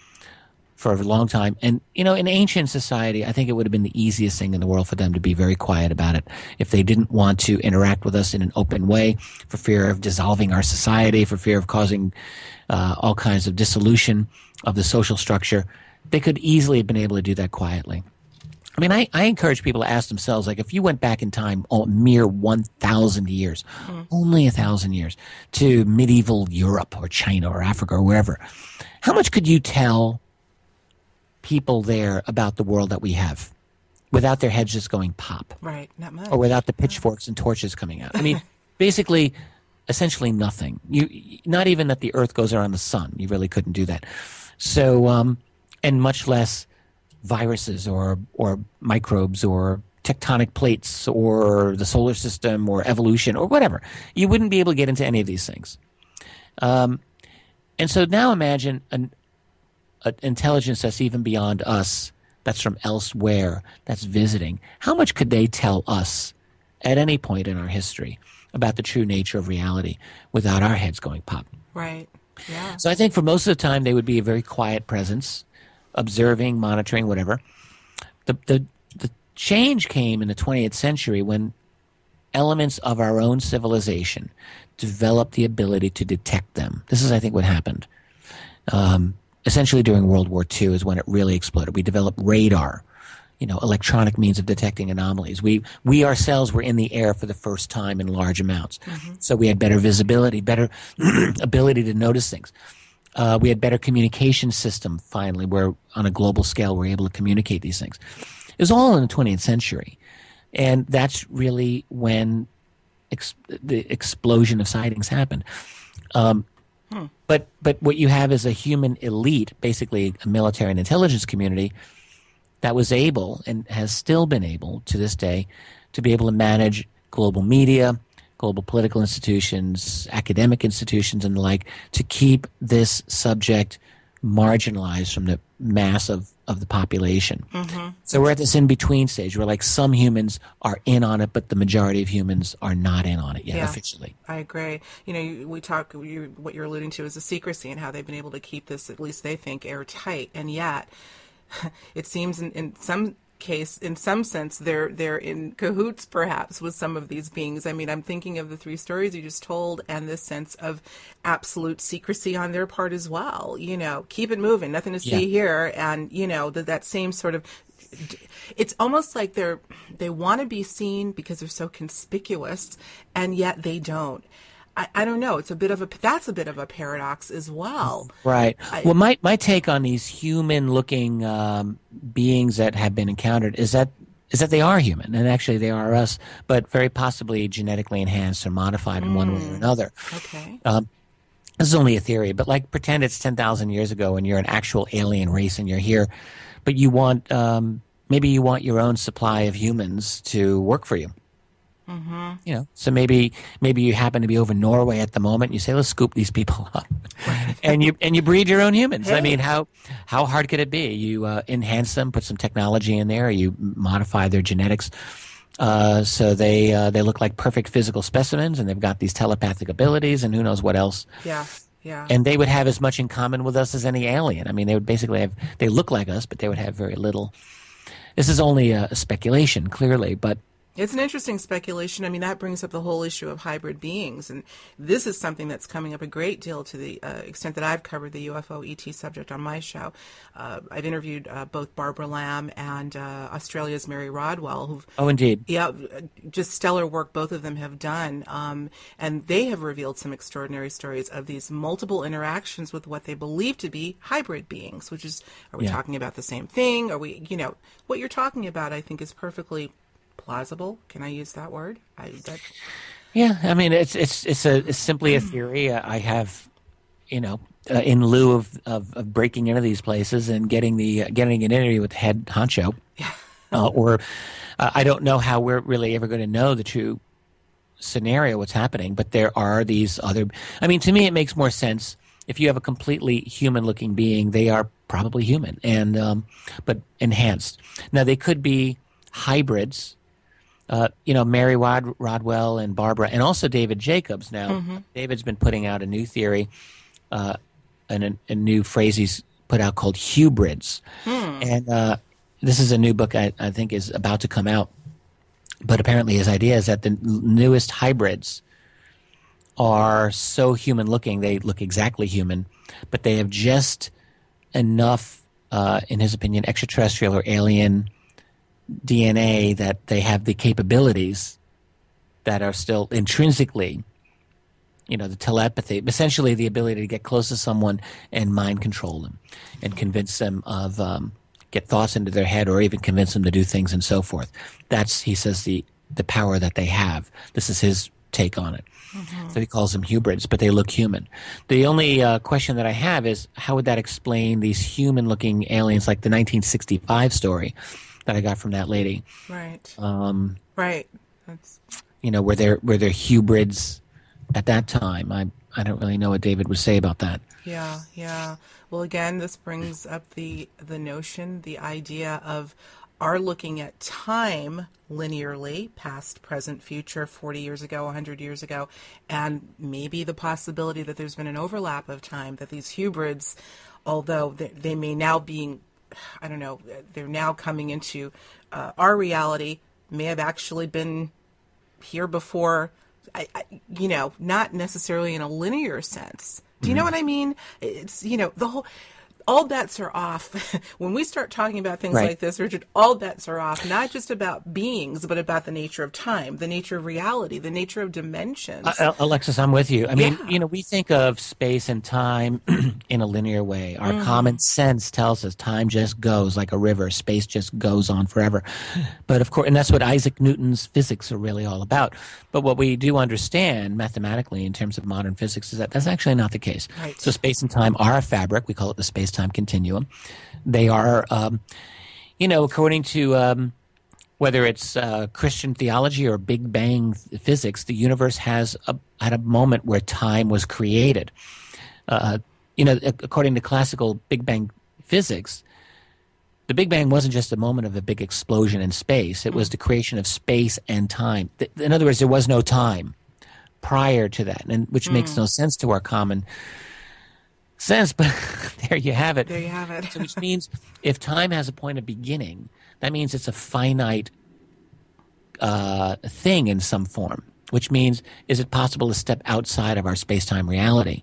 for a long time. And, in ancient society, I think it would have been the easiest thing in the world for them to be very quiet about it. If they didn't want to interact with us in an open way, for fear of dissolving our society, for fear of causing all kinds of dissolution of the social structure, they could easily have been able to do that quietly. I mean, I encourage people to ask themselves, like, if you went back in time a mere 1,000 years, only 1,000 years, to medieval Europe or China or Africa or wherever, how much could you tell people there about the world that we have without their heads just going pop?
Right, not much.
Or without the pitchforks and torches coming out. I mean, basically, essentially nothing. Not even that the Earth goes around the sun. You really couldn't do that. So, and much less viruses or microbes or tectonic plates or the solar system or evolution or whatever. You wouldn't be able to get into any of these things. And so now imagine an intelligence that's even beyond us, that's from elsewhere, that's visiting. How much could they tell us at any point in our history about the true nature of reality without our heads going pop?
Right. Yeah.
So I think for most of the time they would be a very quiet presence, observing, monitoring, whatever. The change came in the 20th century when elements of our own civilization developed the ability to detect them. This is, I think, what happened. Essentially during World War II is when it really exploded. We developed radar, electronic means of detecting anomalies. We ourselves were in the air for the first time in large amounts. So we had better visibility, better ability to notice things. We had better communication system, finally, where on a global scale we're able to communicate these things. It was all in the 20th century. And that's really when the explosion of sightings happened. But what you have is a human elite, basically a military and intelligence community, that was able and has still been able to this day to be able to manage global media, global political institutions, academic institutions, and the like, to keep this subject marginalized from the mass of the population. So we're at this in-between stage where, like, some humans are in on it, but the majority of humans are not in on it yet, officially.
I agree. What you're alluding to is the secrecy and how they've been able to keep this, at least they think, airtight. And yet, it seems in some sense, they're in cahoots, perhaps, with some of these beings. I mean, I'm thinking of the 3 stories you just told and this sense of absolute secrecy on their part as well. Keep it moving, nothing to see here. And, that same sort of, it's almost like they want to be seen because they're so conspicuous, and yet they don't. I don't know. That's a bit of a paradox as well.
Right. Well, my take on these human-looking beings that have been encountered is that they are human, and actually they are us, but very possibly genetically enhanced or modified in one way or another.
Okay.
This is only a theory, but pretend it's 10,000 years ago and you're an actual alien race and you're here, but you want maybe you want your own supply of humans to work for you. So maybe you happen to be over Norway at the moment. And you say, let's scoop these people up, and you breed your own humans. Hey. I mean, how hard could it be? You enhance them, put some technology in there, you modify their genetics So they look like perfect physical specimens, and they've got these telepathic abilities, and who knows what else.
Yeah, yeah.
And they would have as much in common with us as any alien. I mean, they would basically have, they look like us, but they would have very little. This is only a speculation, clearly, but
It's an interesting speculation. I mean, that brings up the whole issue of hybrid beings. And this is something that's coming up a great deal to the extent that I've covered the UFO ET subject on my show. I've interviewed both Barbara Lamb and Australia's Mary Rodwell, who've,
oh, indeed.
yeah, just stellar work both of them have done. And they have revealed some extraordinary stories of these multiple interactions with what they believe to be hybrid beings, which is, are we
Yeah.
talking about the same thing? Are we, what you're talking about, I think, is perfectly plausible. Can I use that word?
Yeah, I mean, it's simply a theory I have, in lieu of breaking into these places and getting an interview with the head honcho, or I don't know how we're really ever going to know the true scenario, what's happening. But there are these other. I mean, to me, it makes more sense if you have a completely human-looking being. They are probably human and but enhanced. Now they could be hybrids. Mary Rodwell and Barbara, and also David Jacobs. Now, David's been putting out a new theory, and a new phrase he's put out called hybrids. And this is a new book I think is about to come out. But apparently his idea is that the newest hybrids are so human-looking, they look exactly human, but they have just enough, in his opinion, extraterrestrial or alien DNA that they have the capabilities that are still intrinsically, the telepathy, essentially the ability to get close to someone and mind control them and convince them of, get thoughts into their head or even convince them to do things and so forth. That's, he says, the power that they have. This is his take on it. So he calls them hybrids, but they look human. The only question that I have is, how would that explain these human-looking aliens like the 1965 story that I got from that lady?
Right.
Right. That's... were there hybrids at that time? I don't really know what David would say about that.
Yeah, yeah. Well, again, this brings up the notion, the idea of our looking at time linearly, past, present, future, 40 years ago, 100 years ago, and maybe the possibility that there's been an overlap of time, that these hybrids, although they may now be, I don't know, they're now coming into our reality, may have actually been here before, not necessarily in a linear sense. Do you know what I mean? It's, all bets are off. When we start talking about things like this, Richard, all bets are off, not just about beings, but about the nature of time, the nature of reality, the nature of dimensions.
Alexis, I'm with you. I mean, we think of space and time in a linear way. Our common sense tells us time just goes like a river. Space just goes on forever. But of course, and that's what Isaac Newton's physics are really all about. But what we do understand mathematically in terms of modern physics is that that's actually not the case.
Right.
So space and time are a fabric. We call it the space-time continuum. They are, according to whether it's Christian theology or Big Bang physics, the universe has had a moment where time was created. According to classical Big Bang physics, the Big Bang wasn't just a moment of a big explosion in space. It was the creation of space and time. In other words, there was no time prior to that, and which makes no sense to our common sense, but there you have it.
There you have it.
So which means if time has a point of beginning, that means it's a finite thing in some form, which means, is it possible to step outside of our space-time reality?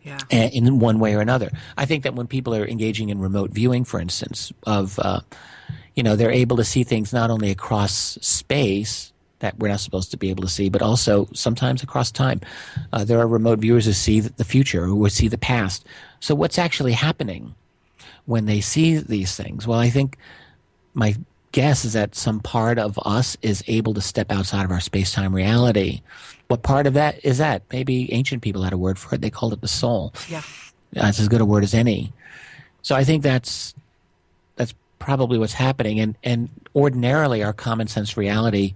Yeah.
In one way or another. I think that when people are engaging in remote viewing, for instance, of, they're able to see things not only across space that we're not supposed to be able to see, but also sometimes across time. There are remote viewers who see the future, who see the past. So what's actually happening when they see these things? Well, I think my guess is that some part of us is able to step outside of our space-time reality. What part of that is that? Maybe ancient people had a word for it. They called it the soul.
Yeah.
That's as good a word as any. So I think that's probably what's happening. And ordinarily our common sense reality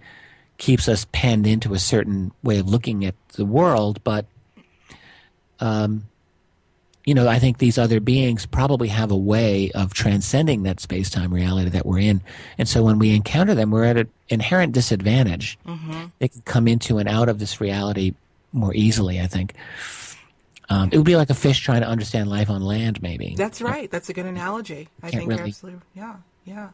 keeps us penned into a certain way of looking at the world, but I think these other beings probably have a way of transcending that space-time reality that we're in. And so when we encounter them, we're at an inherent disadvantage. Mm-hmm. They can come into and out of this reality more easily, I think. It would be like a fish trying to understand life on land, maybe.
That's right. That's a good analogy. I think
really,
absolutely. Yeah.
Yeah.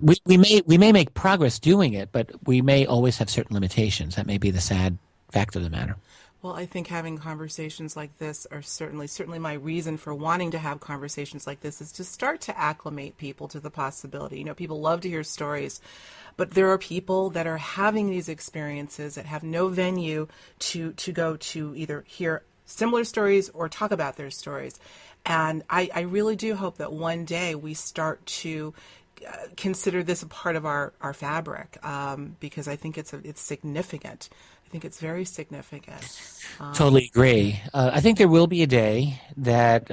We may make progress doing it, but we may always have certain limitations. That may be the sad fact of the matter.
Well, I think having conversations like this are certainly my reason for wanting to have conversations like this is to start to acclimate people to the possibility. People love to hear stories, but there are people that are having these experiences that have no venue to go to either hear similar stories or talk about their stories. And I really do hope that one day we start to consider this a part of our fabric, because I think it's significant. I think it's very significant.
Totally agree. I think there will be a day that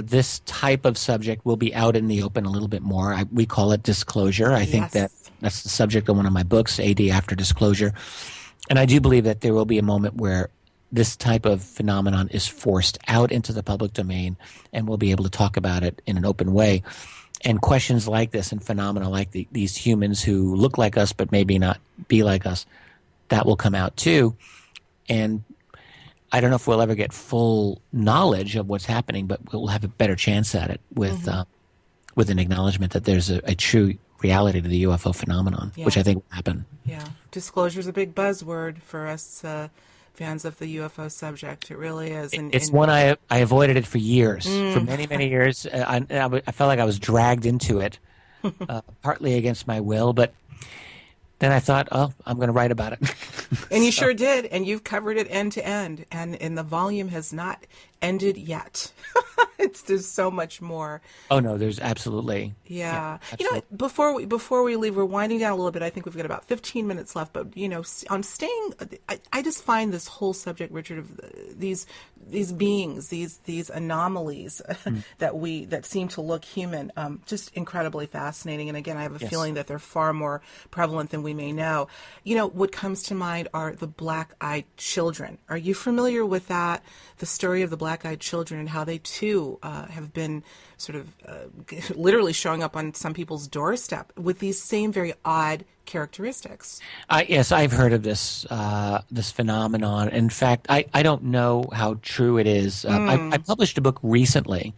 this type of subject will be out in the open a little bit more. We call it disclosure. I think that's the subject of one of my books, AD After Disclosure. And I do believe that there will be a moment where this type of phenomenon is forced out into the public domain, and we'll be able to talk about it in an open way. And questions like this and phenomena like these humans who look like us but maybe not be like us, that will come out too. And I don't know if we'll ever get full knowledge of what's happening, but we'll have a better chance at it with an acknowledgement that there's a true reality to the UFO phenomenon, which I think will happen.
Yeah. Disclosure is a big buzzword for us fans of the UFO subject. It really is.
It's one I avoided it for years, for many, many years. I felt like I was dragged into it, partly against my will, but then I thought, I'm going to write about it.
And you sure did, and you've covered it end to end, and the volume has not ended yet. There's so much more.
Oh no, there's absolutely.
Yeah. Absolutely. Before we leave, we're winding down a little bit. I think we've got about 15 minutes left, but on staying, I just find this whole subject, Richard, of these beings, these anomalies that seem to look human, just incredibly fascinating. And again, I have a feeling that they're far more prevalent than we may know. What comes to mind are the black-eyed children. Are you familiar with that? The story of the black-eyed children and how they too have been sort of literally showing up on some people's doorstep with these same very odd characteristics.
Yes, I've heard of this phenomenon. In fact, I don't know how true it is. I published a book recently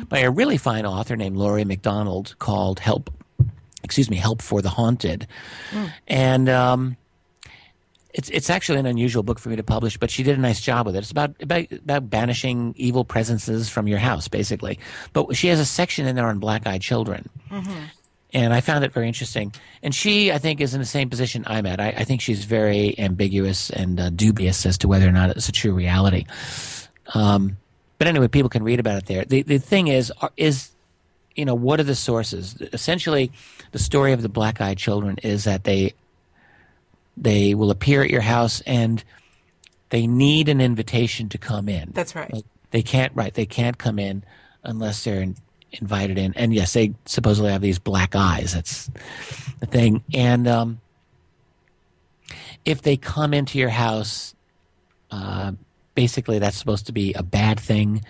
by a really fine author named Laurie MacDonald called Help for the Haunted. And it's actually an unusual book for me to publish, but she did a nice job with it. It's about banishing evil presences from your house, basically. But she has a section in there on black-eyed children. And I found it very interesting. And she, I think, is in the same position I'm at. I think she's very ambiguous and dubious as to whether or not it's a true reality. But anyway, people can read about it there. The thing is, what are the sources? Essentially, the story of the black-eyed children is that they will appear at your house and they need an invitation to come in.
That's right.
They can't come in unless they're invited in. And yes, they supposedly have these black eyes. That's the thing. And if they come into your house, basically that's supposed to be a bad thing.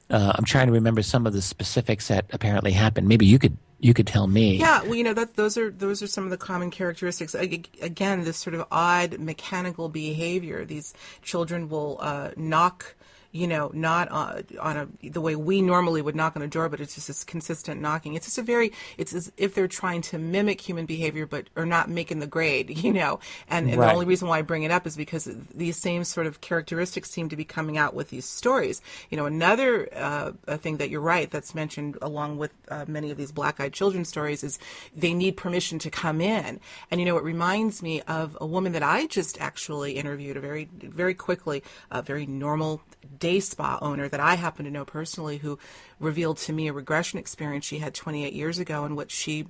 I'm trying to remember some of the specifics that apparently happened. Maybe you could tell me.
Yeah, well, those are some of the common characteristics. Again, this sort of odd mechanical behavior. These children will knock, not on the way we normally would knock on a door, but it's just this consistent knocking. It's just it's as if they're trying to mimic human behavior, but are not making the grade, And right. The only reason why I bring it up is because these same sort of characteristics seem to be coming out with these stories. Another thing that you're right, that's mentioned along with many of these black-eyed children stories is they need permission to come in. And, it reminds me of a woman that I just actually interviewed very, very quickly, a very normal day spa owner that I happen to know personally, who revealed to me a regression experience she had 28 years ago, in which she,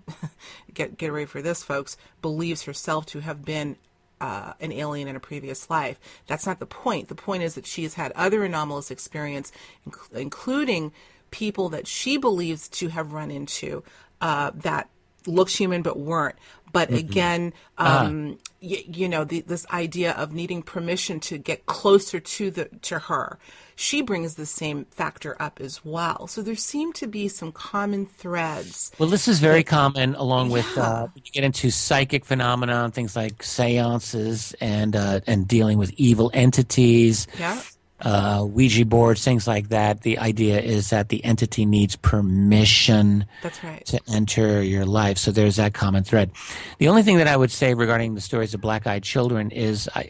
get ready for this, folks, believes herself to have been an alien in a previous life. That's not the point. The point is that she has had other anomalous experience, including people that she believes to have run into that looked human but weren't. But again, this idea of needing permission to get closer to her, she brings the same factor up as well. So there seem to be some common threads.
Well, this is very common, along with when you get into psychic phenomena, things like seances and dealing with evil entities.
Yeah.
Ouija boards, things like that. The idea is that the entity needs permission
That's right.
to enter your life. So there's that common thread. The only thing that I would say regarding the stories of black-eyed children is I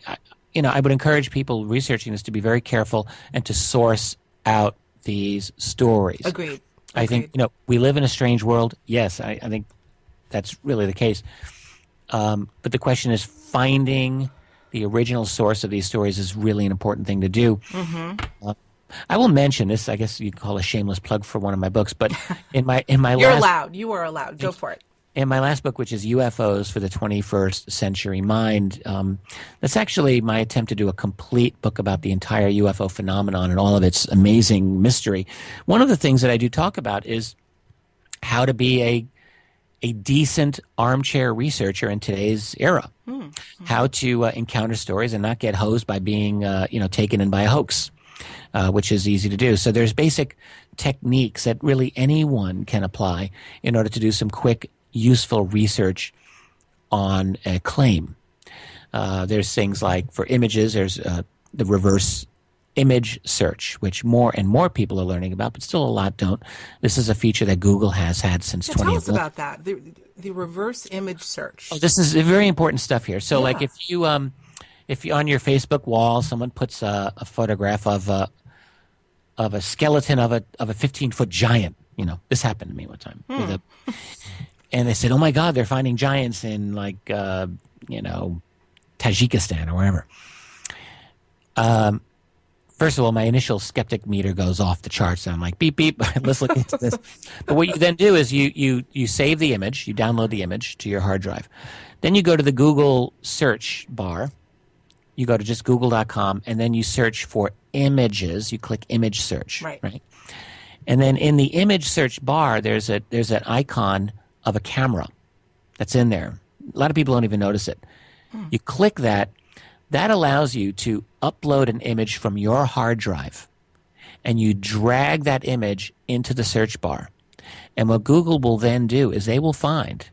would encourage people researching this to be very careful and to source out these stories.
Agreed.
I think, we live in a strange world. Yes, I think that's really the case. But the question is finding the original source of these stories is really an important thing to do. Mm-hmm. I will mention this. I guess you'd call a shameless plug for one of my books. But in my
You're allowed. You are allowed. Go for it.
In my last book, which is UFOs for the 21st Century Mind, that's actually my attempt to do a complete book about the entire UFO phenomenon and all of its amazing mystery. One of the things that I do talk about is how to be a decent armchair researcher in today's era. Mm-hmm. How to encounter stories and not get hosed by being, taken in by a hoax, which is easy to do. So there's basic techniques that really anyone can apply in order to do some quick, useful research on a claim. There's things like, for images, there's the reverse image search, which more and more people are learning about, but still a lot don't. This is a feature that Google has had since 2011.
Tell us about that, the reverse image search.
Oh, this is very important stuff here. So, like, if you on your Facebook wall, someone puts a photograph of a skeleton of a 15-foot giant. This happened to me one time. And they said, "Oh my God, they're finding giants in Tajikistan or wherever." First of all, my initial skeptic meter goes off the charts, and I'm like, beep, beep, let's look into this. But what you then do is you save the image, you download the image to your hard drive. Then you go to the Google search bar. You go to just google.com, and then you search for images. You click image search. Right? And then in the image search bar, there's an icon of a camera that's in there. A lot of people don't even notice it. You click that. That allows you to upload an image from your hard drive, and you drag that image into the search bar. And what Google will then do is they will find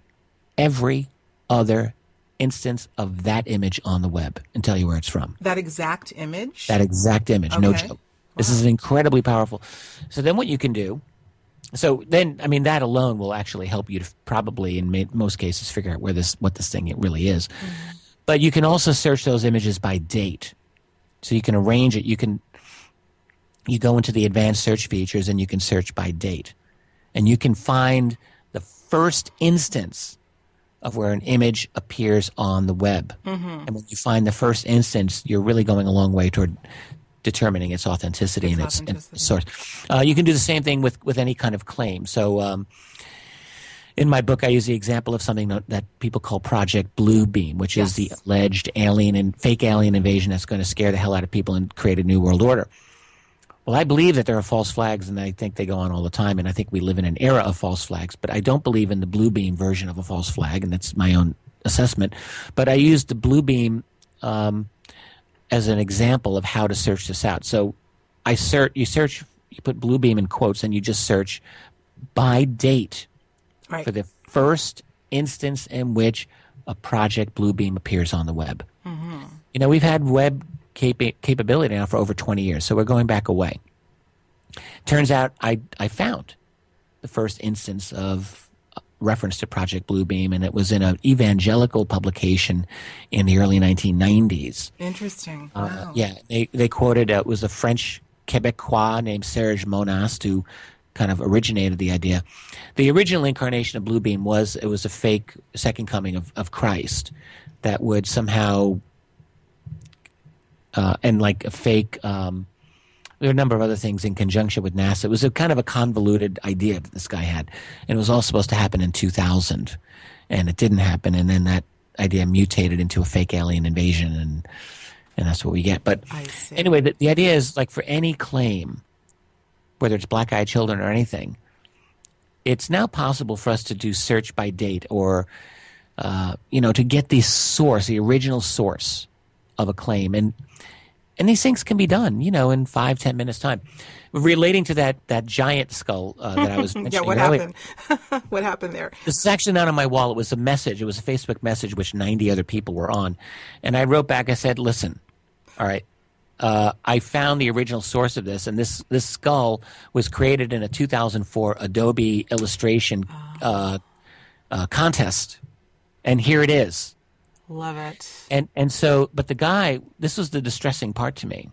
every other instance of that image on the web and tell you where it's from.
That exact image?
That exact image, no joke. Wow. This is incredibly powerful. So then what you can do, that alone will actually help you to probably, in most cases, figure out what this thing really is. Mm-hmm. But you can also search those images by date. So you can arrange it. You go into the advanced search features and you can search by date. And you can find the first instance of where an image appears on the web. Mm-hmm. And when you find the first instance, you're really going a long way toward determining its authenticity and its source. You can do the same thing with any kind of claim. So in my book, I use the example of something that people call Project Bluebeam, which is the alleged fake alien invasion that's going to scare the hell out of people and create a new world order. Well, I believe that there are false flags, and I think they go on all the time, and I think we live in an era of false flags, but I don't believe in the Bluebeam version of a false flag, and that's my own assessment. But I used the Bluebeam as an example of how to search this out. So you put Bluebeam in quotes, and you just search by date. Right. For the first instance in which a Project Bluebeam appears on the web. Mm-hmm. We've had web capability now for over 20 years, so we're going back away. Turns out I found the first instance of reference to Project Bluebeam, and it was in an evangelical publication in the early 1990s.
Interesting. Wow.
They quoted, it was a French Quebecois named Serge Monast who kind of originated the idea. The original incarnation of Bluebeam was a fake second coming of Christ that would somehow and like a fake there are a number of other things in conjunction with NASA. It was a kind of a convoluted idea that this guy had, and it was all supposed to happen in 2000, and it didn't happen, and then that idea mutated into a fake alien invasion, and that's what we get. But anyway, the idea is, like, for any claim, whether it's black-eyed children or anything, it's now possible for us to do search by date or, to get the original source of a claim. And these things can be done, in 5-10 minutes time. Relating to that giant skull that I was mentioning
what
earlier.
happened? What happened there?
This is actually not on my wall. It was a message. It was a Facebook message which 90 other people were on. And I wrote back, I said, listen, all right, I found the original source of this, and this skull was created in a 2004 Adobe illustration contest. And here it is.
Love it.
And so, but the guy, this was the distressing part to me.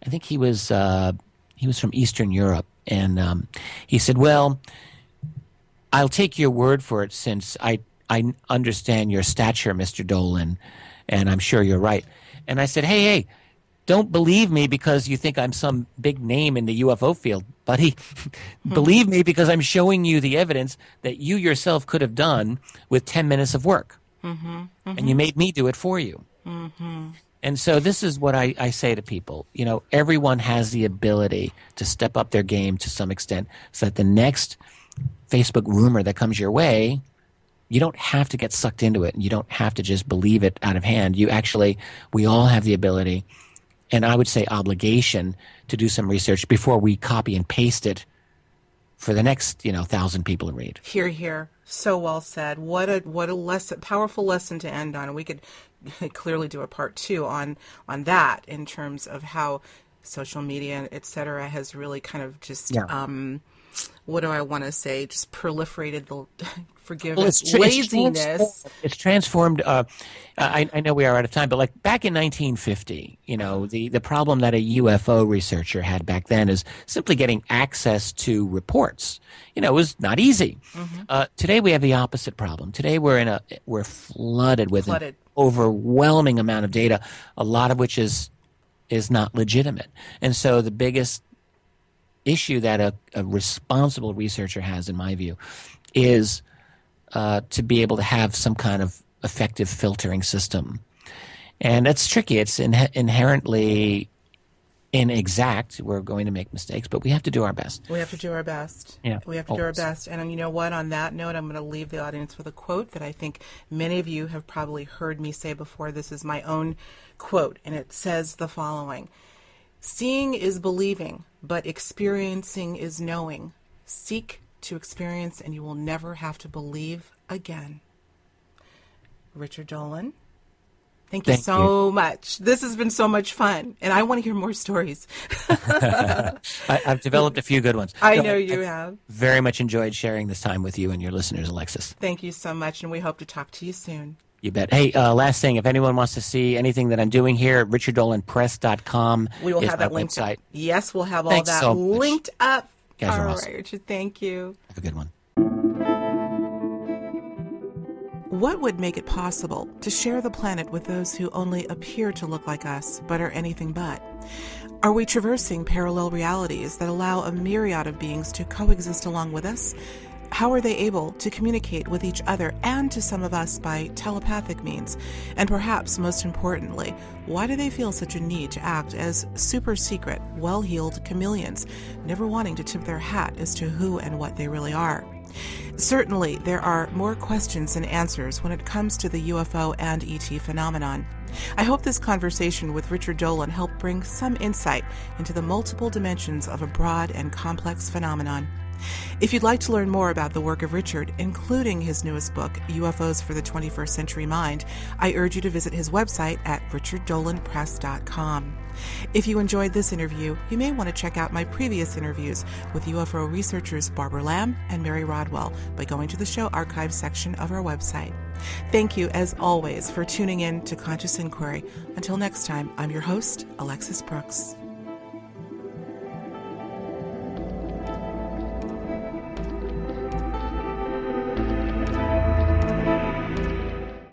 I think he was from Eastern Europe, and he said, well, I'll take your word for it since I understand your stature, Mr. Dolan, and I'm sure you're right. And I said, hey, don't believe me because you think I'm some big name in the UFO field, buddy. Believe me because I'm showing you the evidence that you yourself could have done with 10 minutes of work. And you made me do it for you. And so this is what I say to people. Everyone has the ability to step up their game to some extent so that the next Facebook rumor that comes your way, you don't have to get sucked into it. And you don't have to just believe it out of hand. We all have the ability, and I would say obligation, to do some research before we copy and paste it for the next 1,000 people to read.
Hear, hear. So well said. What a lesson, powerful lesson to end on. And we could clearly do a part 2 on that in terms of how social media, et cetera, has really kind of just what do I want to say? Just proliferated the laziness.
It's transformed. I know we are out of time, but like back in 1950, the problem that a UFO researcher had back then is simply getting access to reports. It was not easy. Today we have the opposite problem. Today we're flooded with an overwhelming amount of data, a lot of which is not legitimate. And so the biggest issue that a responsible researcher has, in my view, is to be able to have some kind of effective filtering system. And that's tricky. It's inherently inexact. We're going to make mistakes, but we have to do our best.
We have to do our best.
Yeah,
we have to do our best. And you know what? On that note, I'm going to leave the audience with a quote that I think many of you have probably heard me say before. This is my own quote, and it says the following: "Seeing is believing, but experiencing is knowing. Seek to experience, and you will never have to believe again." Richard Dolan, thank you so much. This has been so much fun, and I want to hear more stories.
I've developed a few good ones.
I know you have.
Very much enjoyed sharing this time with you and your listeners, Alexis.
Thank you so much, and we hope to talk to you soon.
You bet. Hey, last thing, if anyone wants to see anything that I'm doing here, richarddolanpress.com
we will
is
have
my
that linked
website.
Up. Yes, we'll have all
Thanks
that
so much.
linked up.
You guys are
all
awesome.
right, Richard, thank you.
Have a good one.
What would make it possible to share the planet with those who only appear to look like us, but are anything but? Are we traversing parallel realities that allow a myriad of beings to coexist along with us? How are they able to communicate with each other and to some of us by telepathic means? And perhaps most importantly, why do they feel such a need to act as super secret, well-heeled chameleons, never wanting to tip their hat as to who and what they really are? Certainly, there are more questions than answers when it comes to the UFO and ET phenomenon. I hope this conversation with Richard Dolan helped bring some insight into the multiple dimensions of a broad and complex phenomenon. If you'd like to learn more about the work of Richard, including his newest book, UFOs for the 21st Century Mind, I urge you to visit his website at richarddolanpress.com. If you enjoyed this interview, you may want to check out my previous interviews with UFO researchers Barbara Lamb and Mary Rodwell by going to the show archives section of our website. Thank you, as always, for tuning in to Conscious Inquiry. Until next time, I'm your host, Alexis Brooks.